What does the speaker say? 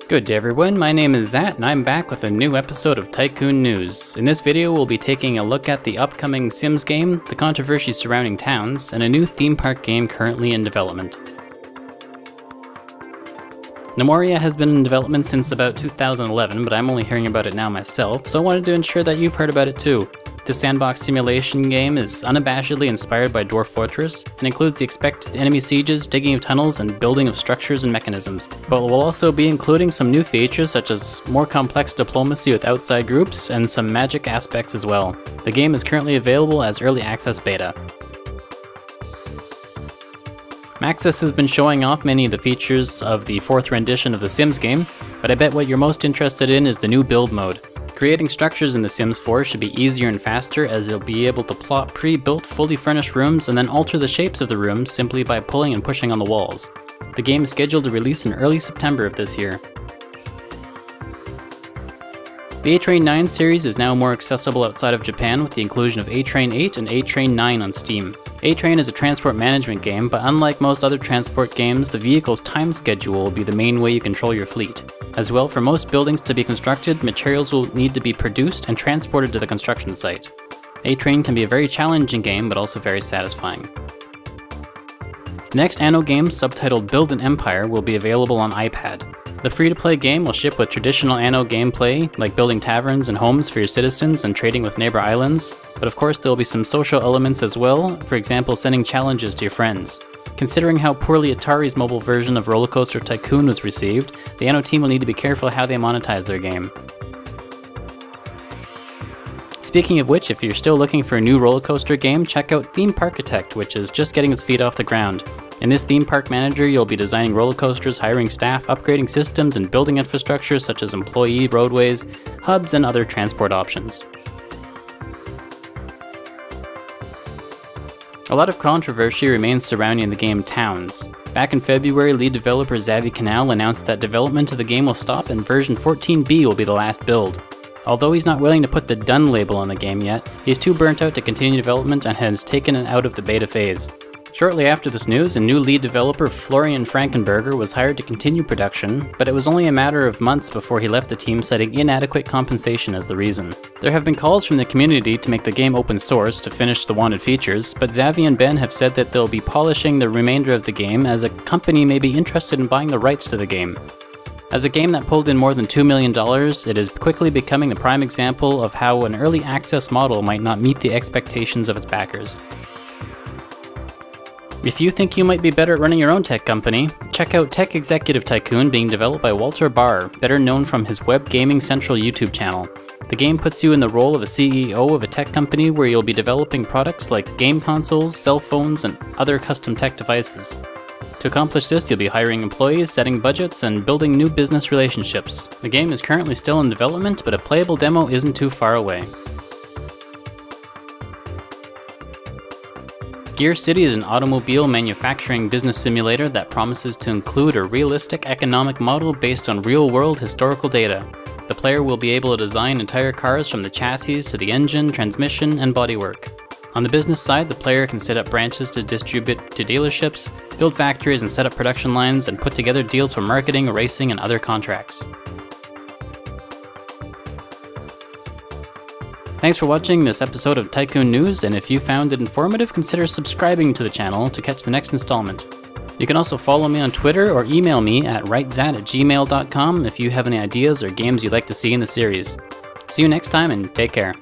Good day everyone, my name is Zat and I'm back with a new episode of Tycoon News. In this video we'll be taking a look at the upcoming Sims game, the controversy surrounding towns, and a new theme park game currently in development. Memoria has been in development since about 2011, but I'm only hearing about it now myself, so I wanted to ensure that you've heard about it too. This sandbox simulation game is unabashedly inspired by Dwarf Fortress and includes the expected enemy sieges, digging of tunnels, and building of structures and mechanisms. But we'll also be including some new features such as more complex diplomacy with outside groups and some magic aspects as well. The game is currently available as early access beta. Maxis has been showing off many of the features of the 4th rendition of the Sims game, but I bet what you're most interested in is the new build mode. Creating structures in The Sims 4 should be easier and faster, as you'll be able to plot pre-built, fully furnished rooms and then alter the shapes of the rooms simply by pulling and pushing on the walls. The game is scheduled to release in early September of this year. The A-Train 9 series is now more accessible outside of Japan with the inclusion of A-Train 8 and A-Train 9 on Steam. A-Train is a transport management game, but unlike most other transport games, the vehicle's time schedule will be the main way you control your fleet. As well, for most buildings to be constructed, materials will need to be produced and transported to the construction site. A-Train can be a very challenging game, but also very satisfying. The next Anno game, subtitled Build an Empire, will be available on iPad. The free-to-play game will ship with traditional Anno gameplay, like building taverns and homes for your citizens and trading with neighbor islands, but of course there will be some social elements as well, for example sending challenges to your friends. Considering how poorly Atari's mobile version of Roller Coaster Tycoon was received, the Anno team will need to be careful how they monetize their game. Speaking of which, if you're still looking for a new roller coaster game, check out Theme Parkitect, which is just getting its feet off the ground. In this theme park manager, you'll be designing roller coasters, hiring staff, upgrading systems, and building infrastructure such as employee roadways, hubs, and other transport options. A lot of controversy remains surrounding the game Towns. Back in February, lead developer Xavi Canal announced that development of the game will stop and version 14B will be the last build. Although he's not willing to put the done label on the game yet, he's too burnt out to continue development and has taken it out of the beta phase. Shortly after this news, a new lead developer, Florian Frankenberger, was hired to continue production, but it was only a matter of months before he left the team, citing inadequate compensation as the reason. There have been calls from the community to make the game open source to finish the wanted features, but Xavi and Ben have said that they'll be polishing the remainder of the game, as a company may be interested in buying the rights to the game. As a game that pulled in more than $2 million, it is quickly becoming the prime example of how an early access model might not meet the expectations of its backers. If you think you might be better at running your own tech company, check out Tech Executive Tycoon, being developed by Walter Barr, better known from his Web Gaming Central YouTube channel. The game puts you in the role of a CEO of a tech company where you'll be developing products like game consoles, cell phones, and other custom tech devices. To accomplish this, you'll be hiring employees, setting budgets, and building new business relationships. The game is currently still in development, but a playable demo isn't too far away. Gear City is an automobile manufacturing business simulator that promises to include a realistic economic model based on real-world historical data. The player will be able to design entire cars from the chassis to the engine, transmission, and bodywork. On the business side, the player can set up branches to distribute to dealerships, build factories and set up production lines, and put together deals for marketing, racing, and other contracts. Thanks for watching this episode of Tycoon News, and if you found it informative, consider subscribing to the channel to catch the next installment. You can also follow me on Twitter or email me at writezhatt@gmail.com if you have any ideas or games you'd like to see in the series. See you next time and take care.